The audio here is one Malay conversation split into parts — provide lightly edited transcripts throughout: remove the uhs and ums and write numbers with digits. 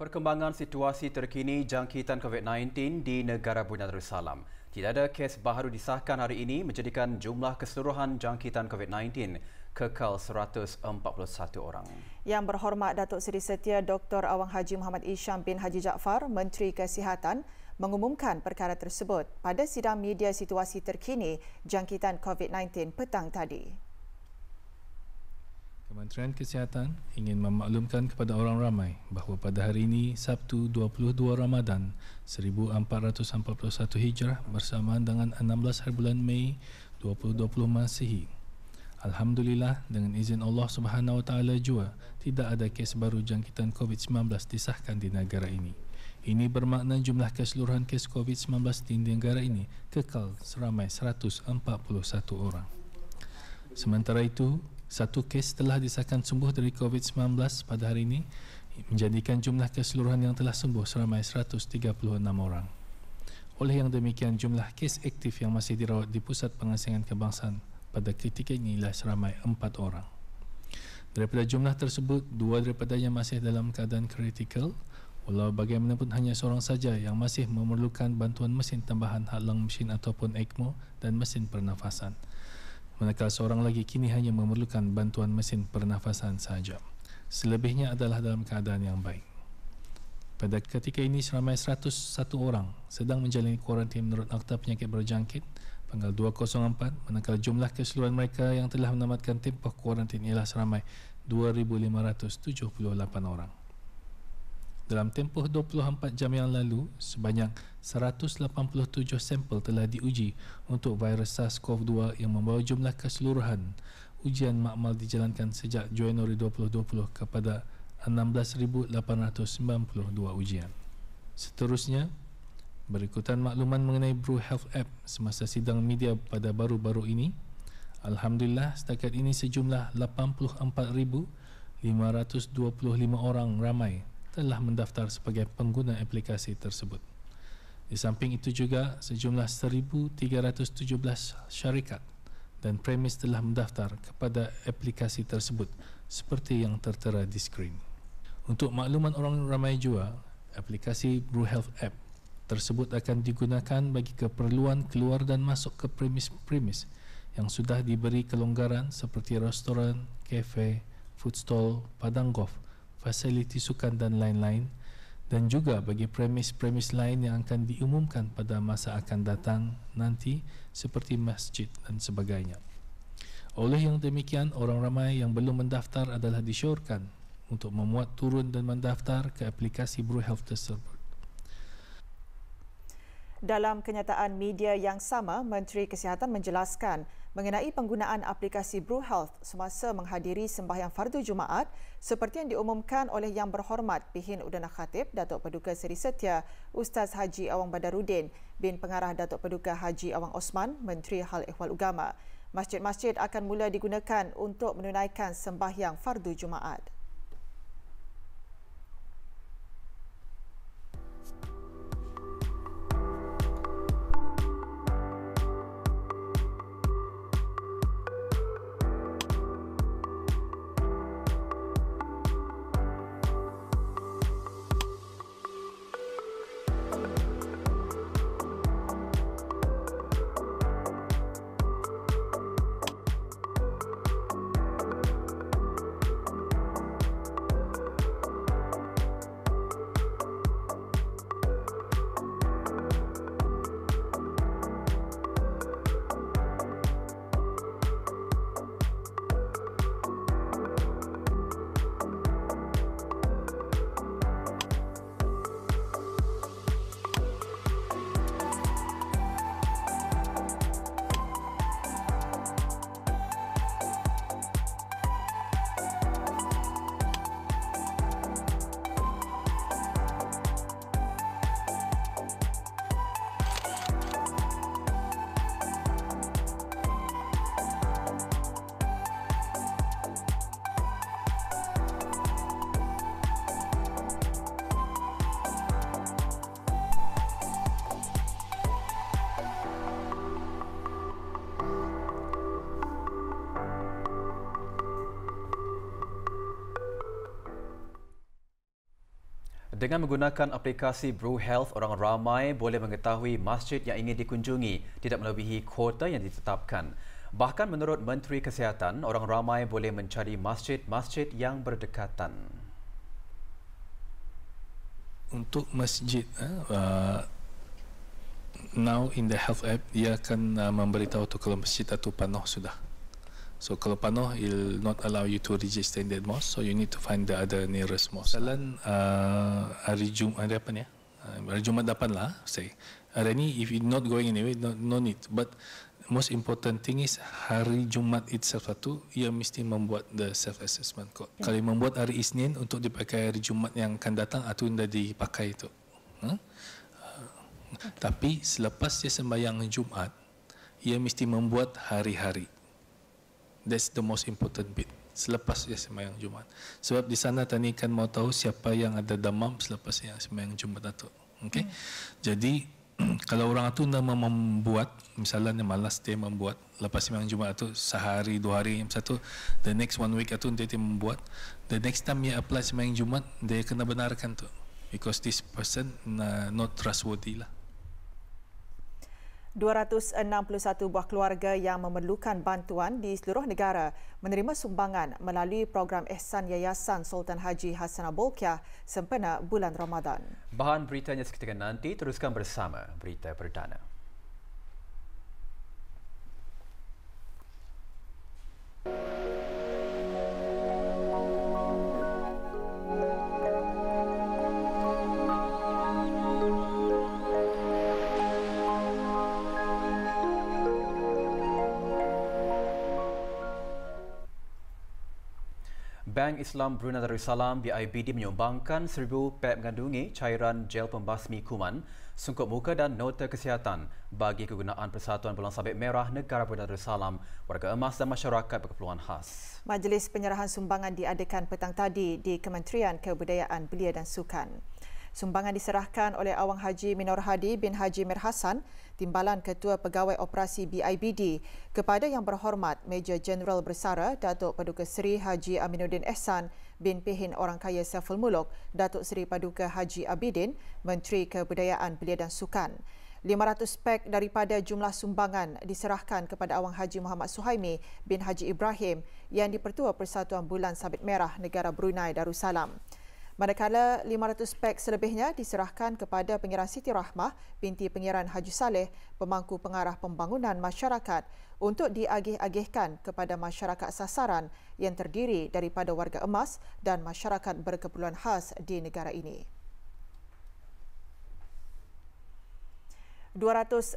Perkembangan situasi terkini jangkitan COVID-19 di negara Brunei Darussalam. Tidak ada kes baharu disahkan hari ini menjadikan jumlah keseluruhan jangkitan COVID-19 kekal 141 orang. Yang Berhormat Datuk Seri Setia Dr. Awang Haji Muhammad Isham bin Haji Jaafar, Menteri Kesihatan, mengumumkan perkara tersebut pada sidang media situasi terkini jangkitan COVID-19 petang tadi. Kementerian Kesihatan ingin memaklumkan kepada orang ramai bahawa pada hari ini, Sabtu 22 Ramadan 1441 Hijrah bersamaan dengan 16 hari bulan Mei 2020 Masihi. Alhamdulillah, dengan izin Allah Subhanahu Wa Taala jua, tidak ada kes baru jangkitan COVID-19 disahkan di negara ini. Ini bermakna jumlah keseluruhan kes COVID-19 di negara ini kekal seramai 141 orang. Sementara itu, satu kes telah disahkan sembuh dari COVID-19 pada hari ini, menjadikan jumlah keseluruhan yang telah sembuh seramai 136 orang. Oleh yang demikian, jumlah kes aktif yang masih dirawat di Pusat Pengasingan Kebangsaan pada ketika ini ialah seramai 4 orang. Daripada jumlah tersebut, 2 daripadanya masih dalam keadaan kritikal, walau bagaimanapun hanya seorang saja yang masih memerlukan bantuan mesin tambahan halang mesin ataupun ECMO dan mesin pernafasan. Manakala seorang lagi kini hanya memerlukan bantuan mesin pernafasan sahaja. Selebihnya adalah dalam keadaan yang baik. Pada ketika ini, seramai 101 orang sedang menjalani kuarantin menurut Akta Penyakit Berjangkit Panggal 204, manakala jumlah keseluruhan mereka yang telah menamatkan tempoh kuarantin ialah seramai 2,578 orang. Dalam tempoh 24 jam yang lalu, sebanyak 187 sampel telah diuji untuk virus SARS-CoV-2 yang membawa jumlah keseluruhan ujian makmal dijalankan sejak Januari 2020 kepada 16,892 ujian. Seterusnya, berikutan makluman mengenai Bru Health App semasa sidang media pada baru-baru ini, Alhamdulillah setakat ini sejumlah 84,525 orang ramai telah mendaftar sebagai pengguna aplikasi tersebut. Di samping itu juga, sejumlah 1,317 syarikat dan premis telah mendaftar kepada aplikasi tersebut seperti yang tertera di skrin. Untuk makluman orang ramai jua, aplikasi Bru Health App tersebut akan digunakan bagi keperluan keluar dan masuk ke premis-premis yang sudah diberi kelonggaran seperti restoran, kafe, food stall, padang golf, fasiliti sukan dan lain-lain, dan juga bagi premis-premis lain yang akan diumumkan pada masa akan datang nanti seperti masjid dan sebagainya. Oleh yang demikian, orang ramai yang belum mendaftar adalah disyorkan untuk memuat turun dan mendaftar ke aplikasi Bru Health tersebut. Dalam kenyataan media yang sama, Menteri Kesihatan menjelaskan mengenai penggunaan aplikasi Bru Health semasa menghadiri sembahyang fardu Jumaat seperti yang diumumkan oleh Yang Berhormat Pihin Udana Khatib Datuk Paduka Seri Setia Ustaz Haji Awang Badarudin bin Pengarah Datuk Paduka Haji Awang Osman, Menteri Hal Ehwal Ugama. Masjid-masjid akan mula digunakan untuk menunaikan sembahyang fardu Jumaat. Dengan menggunakan aplikasi Bru Health, orang ramai boleh mengetahui masjid yang ingin dikunjungi tidak melebihi kuota yang ditetapkan. Bahkan menurut Menteri Kesihatan, orang ramai boleh mencari masjid-masjid yang berdekatan. Untuk masjid, now in the health app, dia akan memberitahu tu kalau masjid itu penuh sudah. So kalau penuh, it will not allow you to register in that mosque. So you need to find the other nearest mosque. Jalan hari Jumat apa ni? Hari Jumat depan lah. Say hari ni, if you not going anyway, no need. But most important thing is hari Jumat itself tu, ia mesti membuat the self assessment code. Kalau membuat hari Isnin untuk dipakai hari Jumat yang akan datang, itu dah dipakai itu. Tapi selepas dia sembahyang Jumat, ia mesti membuat hari-hari. That's the most important bit. Selepas dia sembahyang Jumat. Sebab di sana tadi kan mau tahu siapa yang ada demam selepas dia sembahyang Jumat itu. Okay? Jadi kalau orang itu nak membuat, misalnya malas dia membuat lepas sembahyang Jumat itu sehari, 2 hari, satu, the next 1 week itu dia membuat. The next time dia apply sembahyang Jumat, dia kena benarkan tu. Because this person not trustworthy lah. 261 buah keluarga yang memerlukan bantuan di seluruh negara menerima sumbangan melalui program Ihsan Yayasan Sultan Haji Hassanal Bolkiah sempena bulan Ramadan. Bahan beritanya seketika nanti, teruskan bersama Berita Perdana. Bank Islam Brunei Darussalam BIBD menyumbangkan 1,000 pek mengandungi cairan gel pembasmi kuman, sungkup muka dan nota kesihatan bagi kegunaan Persatuan Bulan Sabit Merah Negara Brunei Darussalam, warga emas dan masyarakat berkeperluan khas. Majlis penyerahan sumbangan diadakan petang tadi di Kementerian Kebudayaan Belia dan Sukan. Sumbangan diserahkan oleh Awang Haji Minor Hadi bin Haji Mir Hassan, Timbalan Ketua Pegawai Operasi BIBD, kepada Yang Berhormat Major Jeneral Bersara Datuk Paduka Seri Haji Aminuddin Ehsan bin Pehin Orang Kaya Saiful Muluk, Datuk Seri Paduka Haji Abidin, Menteri Kebudayaan Belia dan Sukan. 500 pek daripada jumlah sumbangan diserahkan kepada Awang Haji Muhammad Suhaimi bin Haji Ibrahim yang di-Pertua Persatuan Bulan Sabit Merah Negara Brunei Darussalam. Manakala 500 pek selebihnya diserahkan kepada Pengiran Siti Rahmah binti Pengiran Haji Saleh, pemangku pengarah pembangunan masyarakat untuk diagih-agihkan kepada masyarakat sasaran yang terdiri daripada warga emas dan masyarakat berkeperluan khas di negara ini. 261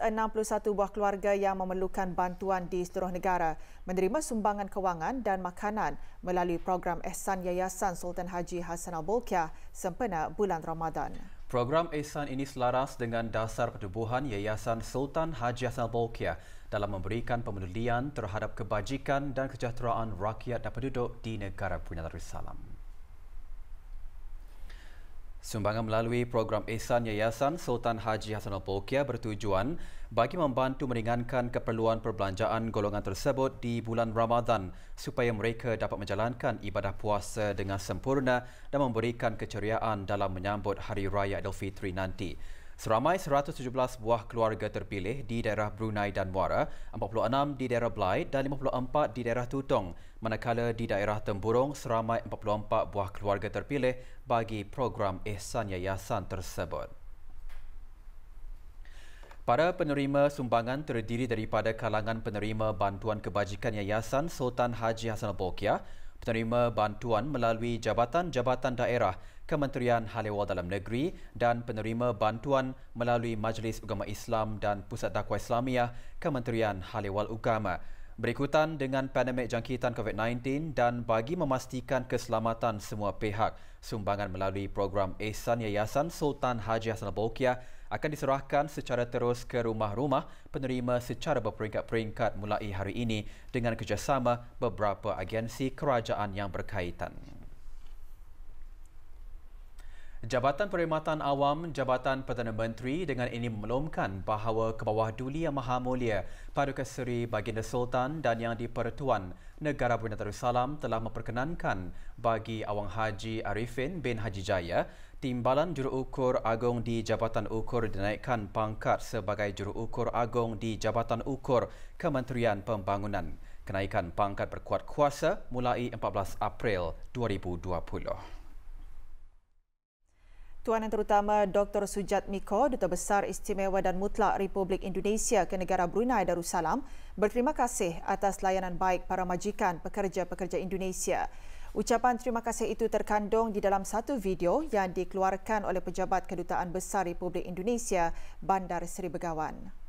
buah keluarga yang memerlukan bantuan di seluruh negara menerima sumbangan kewangan dan makanan melalui program Ihsan Yayasan Sultan Haji Hassanal Bolkiah sempena bulan Ramadan. Program Ihsan ini selaras dengan dasar pertubuhan Yayasan Sultan Haji Hassanal Bolkiah dalam memberikan pemedulian terhadap kebajikan dan kesejahteraan rakyat dan penduduk di negara Brunei Darussalam. Sumbangan melalui program Ihsan Yayasan Sultan Haji Hassanal Bolkiah bertujuan bagi membantu meringankan keperluan perbelanjaan golongan tersebut di bulan Ramadan supaya mereka dapat menjalankan ibadah puasa dengan sempurna dan memberikan keceriaan dalam menyambut Hari Raya Aidilfitri nanti. Seramai 117 buah keluarga terpilih di daerah Brunei dan Muara, 46 di daerah Blaid dan 54 di daerah Tutong, manakala di daerah Temburong seramai 44 buah keluarga terpilih bagi program Ihsan Yayasan tersebut. Para penerima sumbangan terdiri daripada kalangan penerima bantuan kebajikan Yayasan Sultan Haji Hassanal Bolkiah, penerima bantuan melalui jabatan-jabatan daerah, Kementerian Hal Ehwal Dalam Negeri dan penerima bantuan melalui Majlis Ugama Islam dan Pusat Dakwah Islamiah, Kementerian Hal Ehwal Ugama. Berikutan dengan pandemik jangkitan COVID-19 dan bagi memastikan keselamatan semua pihak, sumbangan melalui program Ihsan Yayasan Sultan Haji Hassanal Bolkiah akan diserahkan secara terus ke rumah-rumah penerima secara berperingkat-peringkat mulai hari ini dengan kerjasama beberapa agensi kerajaan yang berkaitan. Jabatan Perkhidmatan Awam Jabatan Perdana Menteri dengan ini memaklumkan bahawa ke bawah Duli Yang Maha Mulia Paduka Seri Baginda Sultan dan Yang di-Pertuan Negara Brunei Darussalam telah memperkenankan bagi Awang Haji Arifin bin Haji Jaya, Timbalan Juruukur Agong di Jabatan Ukur dinaikkan pangkat sebagai Juruukur Agong di Jabatan Ukur Kementerian Pembangunan. Kenaikan pangkat berkuat kuasa mulai 14 April 2020. Tuan Yang Terutama Dr. Sujat Miko, Duta Besar Istimewa dan Mutlak Republik Indonesia ke Negara Brunei Darussalam, berterima kasih atas layanan baik para majikan pekerja-pekerja Indonesia. Ucapan terima kasih itu terkandung di dalam satu video yang dikeluarkan oleh Pejabat Kedutaan Besar Republik Indonesia, Bandar Seri Begawan.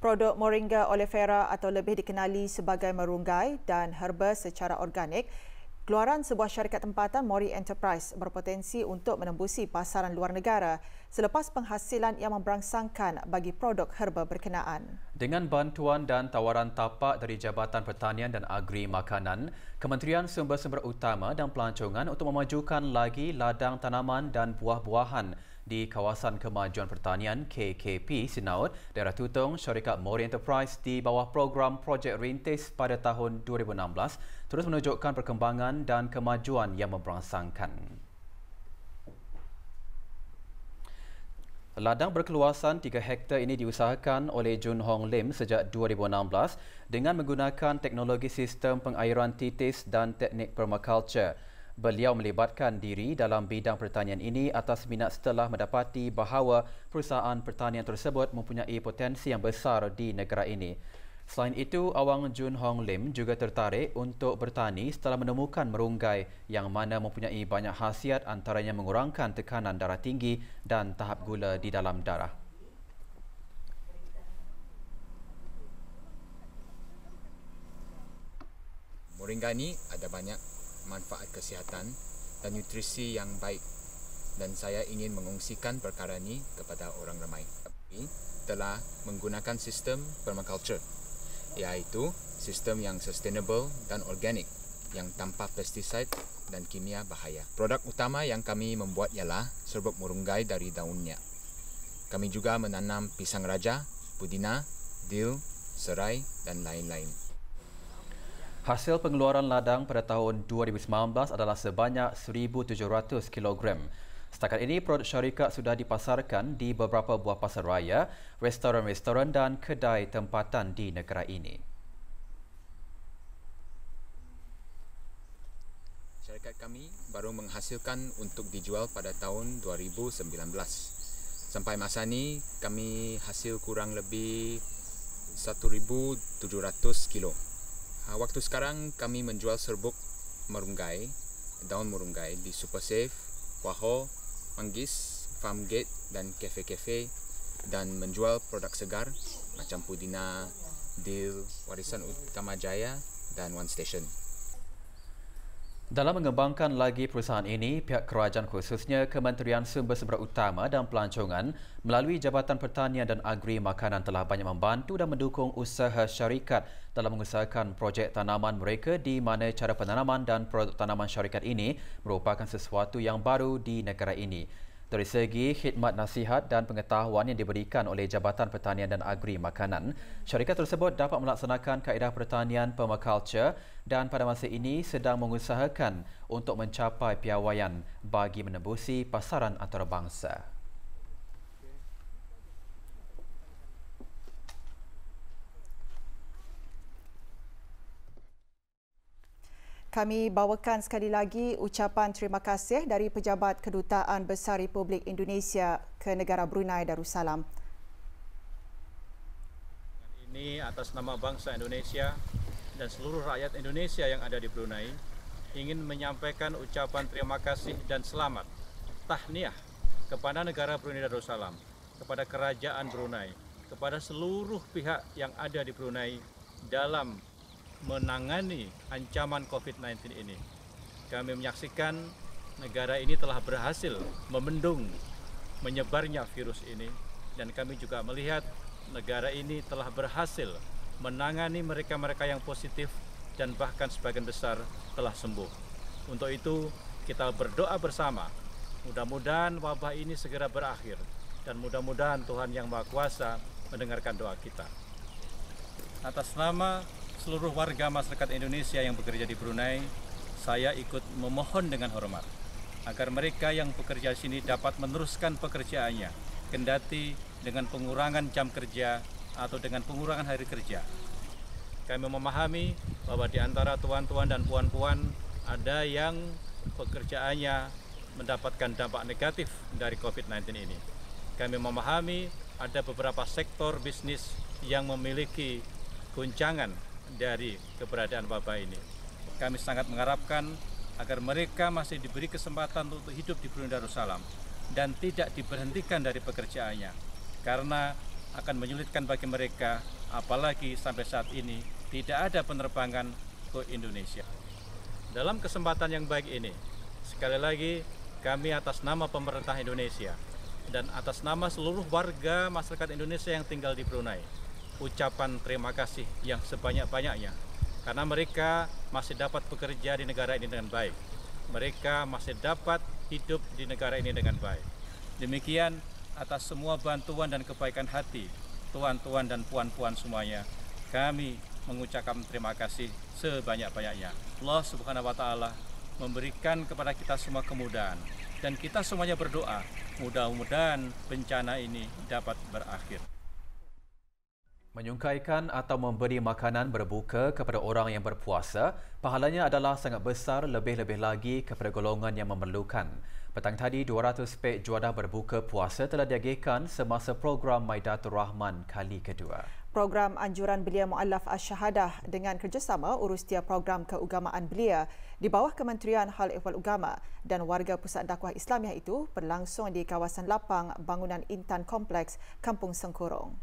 Produk Moringa oleifera atau lebih dikenali sebagai merunggai dan herba secara organik, keluaran sebuah syarikat tempatan Mori Enterprise berpotensi untuk menembusi pasaran luar negara selepas penghasilan yang memberangsangkan bagi produk herba berkenaan. Dengan bantuan dan tawaran tapak dari Jabatan Pertanian dan Agri Makanan, Kementerian Sumber-Sumber Utama dan Pelancongan untuk memajukan lagi ladang tanaman dan buah-buahan di Kawasan Kemajuan Pertanian KKP Sinaut, Daerah Tutong, syarikat Mori Enterprise di bawah program Projek Rintis pada tahun 2016 terus menunjukkan perkembangan dan kemajuan yang memberangsangkan. Ladang berkeluasan 3 hektar ini diusahakan oleh Jun Hong Lim sejak 2016 dengan menggunakan teknologi sistem pengairan titis dan teknik permaculture. Beliau melibatkan diri dalam bidang pertanian ini atas minat setelah mendapati bahawa perusahaan pertanian tersebut mempunyai potensi yang besar di negara ini. Selain itu, Awang Jun Hong Lim juga tertarik untuk bertani setelah menemukan merunggai yang mana mempunyai banyak khasiat antaranya mengurangkan tekanan darah tinggi dan tahap gula di dalam darah. Moringa ini ada banyak manfaat kesihatan dan nutrisi yang baik dan saya ingin mengongsikan perkara ini kepada orang ramai. Kami telah menggunakan sistem permaculture, iaitu sistem yang sustainable dan organik yang tanpa pestisida dan kimia bahaya. Produk utama yang kami membuat ialah serbuk merunggai dari daunnya. Kami juga menanam pisang raja, pudina, dil, serai dan lain-lain. Hasil pengeluaran ladang pada tahun 2019 adalah sebanyak 1,700 kg. Setakat ini, produk syarikat sudah dipasarkan di beberapa buah pasar raya, restoran-restoran dan kedai tempatan di negara ini. Syarikat kami baru menghasilkan untuk dijual pada tahun 2019. Sampai masa ini, kami hasil kurang lebih 1,700 kilo. Waktu sekarang kami menjual serbuk merunggai, daun merunggai di Supersafe, Waho, Manggis, Farmgate dan kafe-kafe dan menjual produk segar macam pudina, dil, Warisan Utama Jaya dan One Station. Dalam mengembangkan lagi perusahaan ini, pihak kerajaan khususnya Kementerian Sumber-Sumber Utama dan Pelancongan melalui Jabatan Pertanian dan Agri Makanan telah banyak membantu dan mendukung usaha syarikat dalam mengusahakan projek tanaman mereka di mana cara penanaman dan produk tanaman syarikat ini merupakan sesuatu yang baru di negara ini. Dari segi khidmat nasihat dan pengetahuan yang diberikan oleh Jabatan Pertanian dan Agri Makanan, syarikat tersebut dapat melaksanakan kaedah pertanian permaculture dan pada masa ini sedang mengusahakan untuk mencapai piawaian bagi menembusi pasaran antarabangsa. Kami bawakan sekali lagi ucapan terima kasih dari Pejabat Kedutaan Besar Republik Indonesia ke Negara Brunei Darussalam. Ini atas nama bangsa Indonesia dan seluruh rakyat Indonesia yang ada di Brunei ingin menyampaikan ucapan terima kasih dan selamat tahniah kepada negara Brunei Darussalam, kepada kerajaan Brunei, kepada seluruh pihak yang ada di Brunei dalam menangani ancaman COVID-19 ini. Kami menyaksikan negara ini telah berhasil membendung menyebarnya virus ini, dan kami juga melihat negara ini telah berhasil menangani mereka-mereka yang positif dan bahkan sebagian besar telah sembuh. Untuk itu kita berdoa bersama, mudah-mudahan wabah ini segera berakhir dan mudah-mudahan Tuhan Yang Maha Kuasa mendengarkan doa kita. Atas nama seluruh warga masyarakat Indonesia yang bekerja di Brunei, saya ikut memohon dengan hormat agar mereka yang bekerja di sini dapat meneruskan pekerjaannya, kendati dengan pengurangan jam kerja atau dengan pengurangan hari kerja. Kami memahami bahwa di antara tuan-tuan dan puan-puan ada yang pekerjaannya mendapatkan dampak negatif dari COVID-19 ini. Kami memahami ada beberapa sektor bisnis yang memiliki guncangan dari keberadaan wabah ini. Kami sangat mengharapkan agar mereka masih diberi kesempatan untuk hidup di Brunei Darussalam dan tidak diberhentikan dari pekerjaannya, karena akan menyulitkan bagi mereka, apalagi sampai saat ini tidak ada penerbangan ke Indonesia. Dalam kesempatan yang baik ini, sekali lagi kami atas nama pemerintah Indonesia dan atas nama seluruh warga masyarakat Indonesia yang tinggal di Brunei, ucapan terima kasih yang sebanyak-banyaknya, karena mereka masih dapat bekerja di negara ini dengan baik. Mereka masih dapat hidup di negara ini dengan baik. Demikian atas semua bantuan dan kebaikan hati tuan-tuan dan puan-puan semuanya, kami mengucapkan terima kasih sebanyak-banyaknya. Allah Subhanahu wa Ta'ala memberikan kepada kita semua kemudahan, dan kita semuanya berdoa mudah-mudahan bencana ini dapat berakhir. Menyungkaikan atau memberi makanan berbuka kepada orang yang berpuasa, pahalanya adalah sangat besar, lebih-lebih lagi kepada golongan yang memerlukan. Petang tadi, 200 pek juadah berbuka puasa telah diagihkan semasa program Maidatur Rahman kali kedua. Program anjuran belia Mu'allaf Asy-Syahadah dengan kerjasama Urustia Program Keagamaan Belia di bawah Kementerian Hal Ehwal Ugama dan warga Pusat Dakwah Islamiah itu berlangsung di kawasan lapang bangunan Intan Kompleks, Kampung Sengkurung.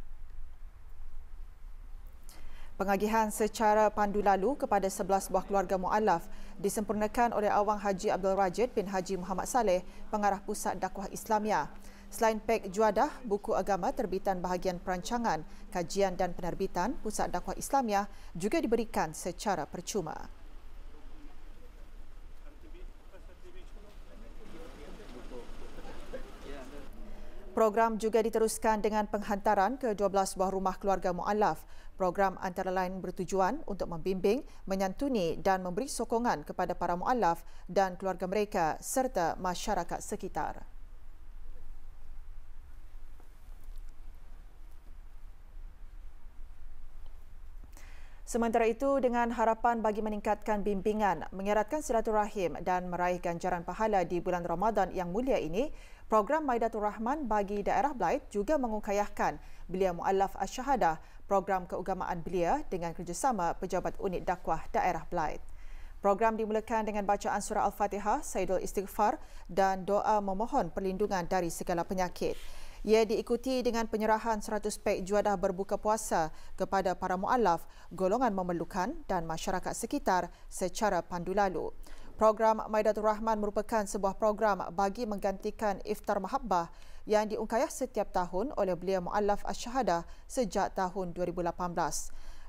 Pengagihan secara pandu lalu kepada 11 buah keluarga mu'allaf disempurnakan oleh Awang Haji Abdul Rajid bin Haji Muhammad Saleh, Pengarah Pusat Dakwah Islamiah. Selain pek juadah, buku agama terbitan bahagian perancangan, kajian dan penerbitan Pusat Dakwah Islamiah juga diberikan secara percuma. Program juga diteruskan dengan penghantaran ke 12 buah rumah keluarga mu'allaf. Program antara lain bertujuan untuk membimbing, menyantuni dan memberi sokongan kepada para mu'allaf dan keluarga mereka serta masyarakat sekitar. Sementara itu, dengan harapan bagi meningkatkan bimbingan, mengeratkan silaturahim dan meraih ganjaran pahala di bulan Ramadan yang mulia ini, program Maidatur Rahman bagi daerah Blaid juga mengukayahkan Belia Mu'allaf Asy-Syahadah, program keagamaan belia dengan kerjasama Pejabat Unit Dakwah Daerah Blaid. Program dimulakan dengan bacaan surah Al-Fatihah, Sayyidul Istighfar dan doa memohon perlindungan dari segala penyakit. Ia diikuti dengan penyerahan 100 pek juadah berbuka puasa kepada para mu'allaf, golongan memerlukan dan masyarakat sekitar secara pandu lalu. Program Maidatur Rahman merupakan sebuah program bagi menggantikan Iftar Mahabbah yang diungkayah setiap tahun oleh Belia Mu'allaf Asy-Syahadah sejak tahun 2018.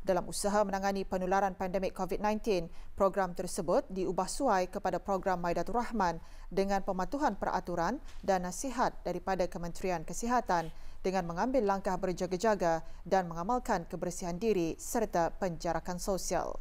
Dalam usaha menangani penularan pandemik COVID-19, program tersebut diubah suai kepada program Maidatur Rahman dengan pematuhan peraturan dan nasihat daripada Kementerian Kesihatan dengan mengambil langkah berjaga-jaga dan mengamalkan kebersihan diri serta penjarakan sosial.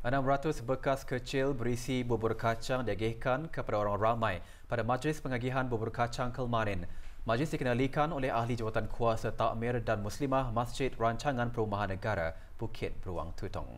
$600 bekas kecil berisi bubur kacang diagihkan kepada orang ramai pada majlis pengagihan bubur kacang kemarin. Majlis dikenalikan oleh Ahli Jawatan Kuasa Takmir dan Muslimah Masjid Rancangan Perumahan Negara Bukit Beruang Tutong.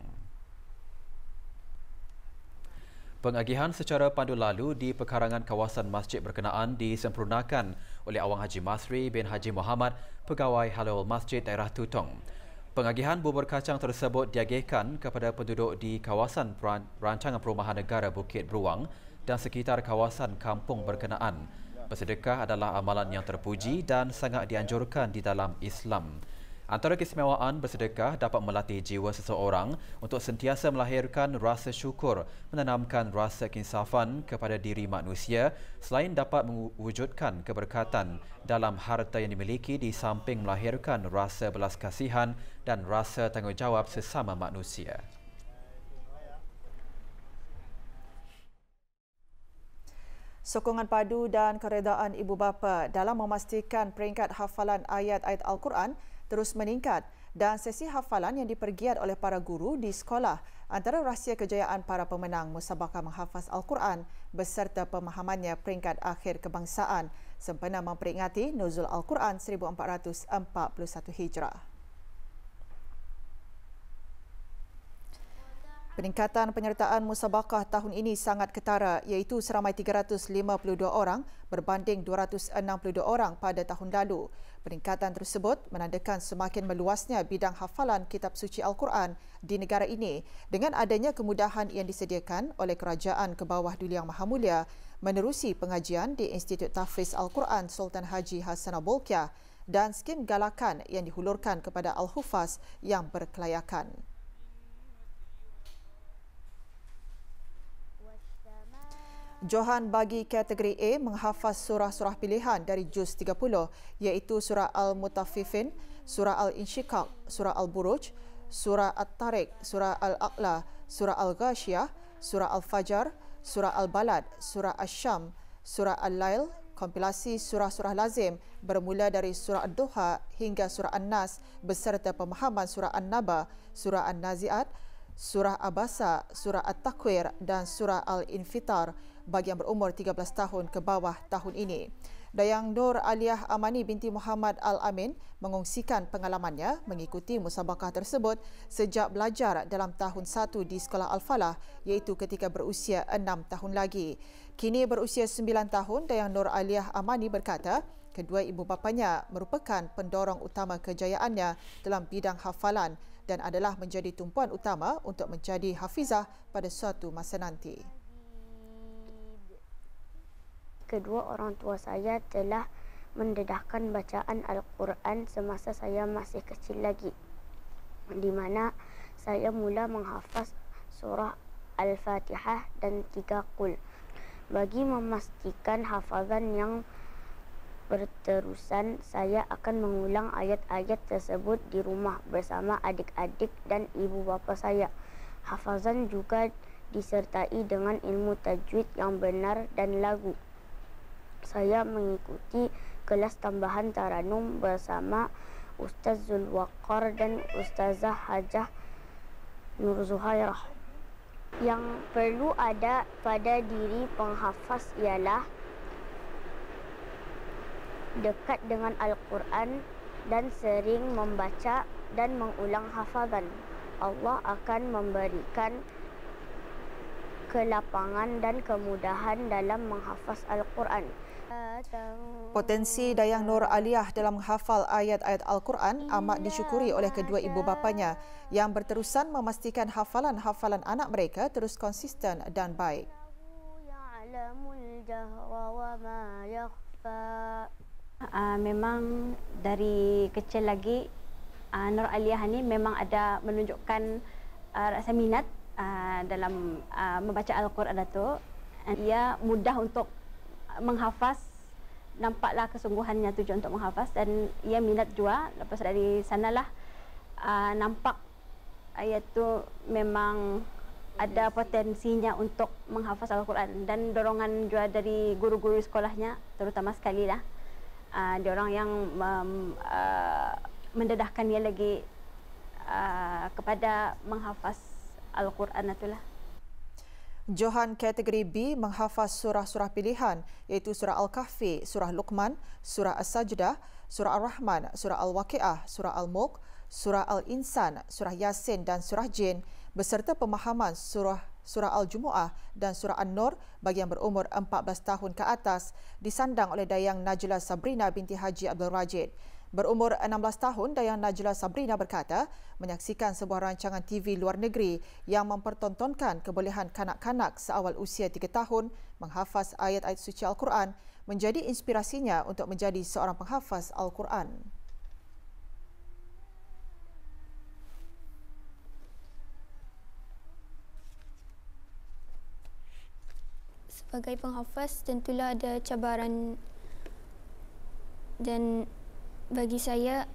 Pengagihan secara pandu lalu di pekarangan kawasan masjid berkenaan disempurnakan oleh Awang Haji Masri bin Haji Muhammad, Pegawai Halal Masjid Daerah Tutong. Pengagihan bubur kacang tersebut diagihkan kepada penduduk di kawasan Rancangan Perumahan Negara Bukit Beruang dan sekitar kawasan kampung berkenaan. Bersedekah adalah amalan yang terpuji dan sangat dianjurkan di dalam Islam. Antara keistimewaan bersedekah dapat melatih jiwa seseorang untuk sentiasa melahirkan rasa syukur, menanamkan rasa keinsafan kepada diri manusia selain dapat mewujudkan keberkatan dalam harta yang dimiliki di samping melahirkan rasa belas kasihan dan rasa tanggungjawab sesama manusia. Sokongan padu dan keredaan ibu bapa dalam memastikan peringkat hafalan ayat-ayat Al-Quran terus meningkat dan sesi hafalan yang dipergiat oleh para guru di sekolah antara rahsia kejayaan para pemenang musabaqah menghafaz Al-Quran beserta pemahamannya peringkat akhir kebangsaan sempena memperingati Nuzul Al-Quran 1441 Hijrah. Peningkatan penyertaan musabaqah tahun ini sangat ketara iaitu seramai 352 orang berbanding 262 orang pada tahun lalu. Peningkatan tersebut menandakan semakin meluasnya bidang hafalan kitab suci Al-Quran di negara ini dengan adanya kemudahan yang disediakan oleh Kerajaan ke bawah Duli Yang Maha Mulia menerusi pengajian di Institut Tahfiz Al-Quran Sultan Haji Hassanah Bolkiah dan skim galakan yang dihulurkan kepada Al-Hufaz yang berkelayakan. Johan bagi kategori A menghafaz surah-surah pilihan dari juz 30 iaitu surah Al-Mutaffifin, surah Al-Insyiqaq, surah Al-Buruj, surah At-Tariq, surah Al-A'la, surah Al-Ghashiyah, surah Al-Fajar, surah Al-Balad, surah Asy-Syam, surah Al-Lail, kompilasi surah-surah lazim bermula dari surah Ad-Duha hingga surah An-Nas beserta pemahaman surah An-Naba, surah An-Nazi'at, surah Abasa, surah At-Takwir dan surah Al-Infitar bagi yang berumur 13 tahun ke bawah tahun ini. Dayang Nur Aliyah Amani binti Muhammad Al-Amin mengongsikan pengalamannya mengikuti musabaqah tersebut sejak belajar dalam tahun 1 di Sekolah Al-Falah iaitu ketika berusia 6 tahun lagi. Kini berusia 9 tahun, Dayang Nur Aliyah Amani berkata kedua ibu bapanya merupakan pendorong utama kejayaannya dalam bidang hafalan dan adalah menjadi tumpuan utama untuk menjadi hafizah pada suatu masa nanti. Kedua orang tua saya telah mendedahkan bacaan Al-Quran semasa saya masih kecil lagi, di mana saya mula menghafaz surah Al-Fatihah dan 3 Qul. Bagi memastikan hafazan yang berterusan, saya akan mengulang ayat-ayat tersebut di rumah bersama adik-adik dan ibu bapa saya. Hafazan juga disertai dengan ilmu tajwid yang benar dan lagu. Saya mengikuti kelas tambahan taranum bersama Ustaz Zulwaqar dan Ustazah Hajah Nur Zuhairah. Yang perlu ada pada diri penghafaz ialah dekat dengan Al-Quran dan sering membaca dan mengulang hafazan. Allah akan memberikan kelapangan dan kemudahan dalam menghafaz Al-Quran. Potensi Dayang Nur Aliyah dalam menghafal ayat-ayat Al-Quran amat disyukuri oleh kedua ibu bapanya yang berterusan memastikan hafalan-hafalan anak mereka terus konsisten dan baik. Memang dari kecil lagi Nur Aliyah ni memang ada menunjukkan rasa minat dalam membaca Al-Quran itu. Ia mudah untuk menghafaz, nampaklah kesungguhannya tujuan untuk menghafaz dan ia minat juga. Lepas dari sanalah nampak ayat tu memang ada potensinya untuk menghafaz Al-Quran dan dorongan juga dari guru-guru sekolahnya terutama sekali lah. Diorang yang mendedahkan dia lagi kepada menghafaz Al-Quran itulah. Johan kategori B menghafaz surah-surah pilihan iaitu surah Al-Kahfi, surah Luqman, surah As-Sajdah, surah Ar-Rahman, surah Al-Waqi'ah, surah Al-Mulk, surah Al-Insan, surah Yasin dan surah Jin beserta pemahaman surah Al-Jumu'ah dan surah An-Nur bagi yang berumur 14 tahun ke atas disandang oleh Dayang Najla Sabrina binti Haji Abdul Rajid. Berumur 16 tahun, Dayang Najla Sabrina berkata menyaksikan sebuah rancangan TV luar negeri yang mempertontonkan kebolehan kanak-kanak seawal usia 3 tahun menghafaz ayat-ayat suci Al-Quran menjadi inspirasinya untuk menjadi seorang penghafaz Al-Quran. Sebagai penghafaz tentulah ada cabaran, dan bagi saya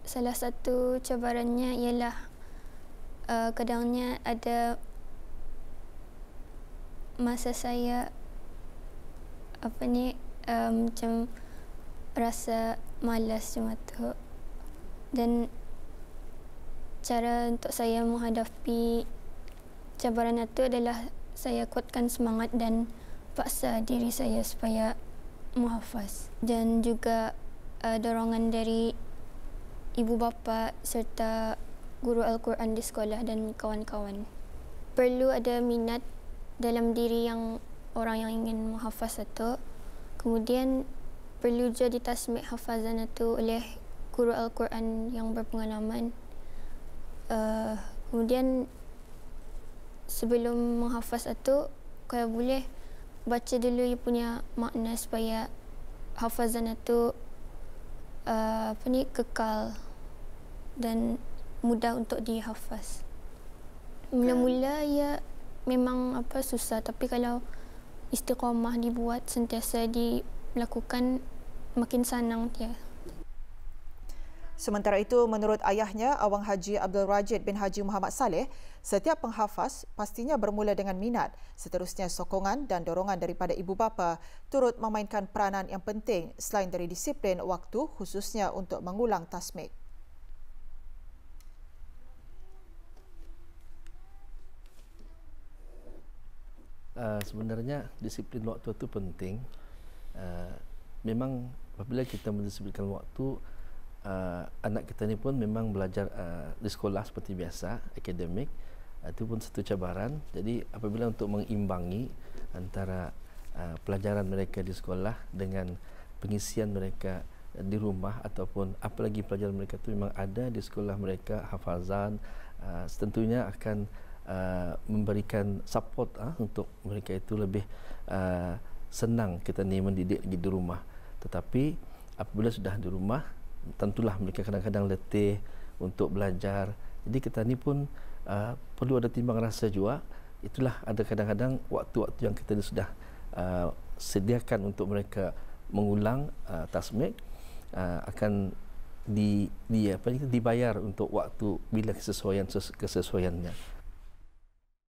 salah satu cabarannya ialah kadangnya ada masa saya macam rasa malas cuma tu, dan cara untuk saya menghadapi cabaran itu adalah saya kuatkan semangat dan paksa diri saya supaya menghafaz, dan juga dorongan dari ibu bapa serta guru Al-Quran di sekolah dan kawan-kawan. Perlu ada minat dalam diri orang yang ingin menghafaz itu. Kemudian perlu juga ditasmik hafazan itu oleh guru Al-Quran yang berpengalaman. Kemudian sebelum menghafaz itu, kalau boleh baca dulu ia punya makna supaya hafazan itu kekal dan mudah untuk dihafaz. Mula-mula ia memang susah, tapi kalau istiqamah dibuat, sentiasa dilakukan, makin senang dia. Sementara itu, menurut ayahnya, Awang Haji Abdul Rajid bin Haji Muhammad Saleh, setiap penghafaz pastinya bermula dengan minat. Seterusnya, sokongan dan dorongan daripada ibu bapa turut memainkan peranan yang penting selain dari disiplin waktu, khususnya untuk mengulang tasmik. Sebenarnya disiplin waktu itu penting. Memang apabila kita mendisiplinkan waktu, anak kita ni pun memang belajar di sekolah seperti biasa, akademik, itu pun satu cabaran. Jadi apabila untuk mengimbangi antara pelajaran mereka di sekolah dengan pengisian mereka di rumah, ataupun apalagi pelajaran mereka itu memang ada di sekolah mereka, hafazan, tentunya akan memberikan support untuk mereka itu lebih senang kita ni mendidik di rumah. Tetapi apabila sudah di rumah, tentulah mereka kadang-kadang letih untuk belajar. Jadi kita ni pun perlu ada timbang rasa juga. Itulah ada kadang-kadang waktu-waktu yang kita sudah sediakan untuk mereka mengulang tasmik, akan dibayar untuk waktu bila kesesuaiannya.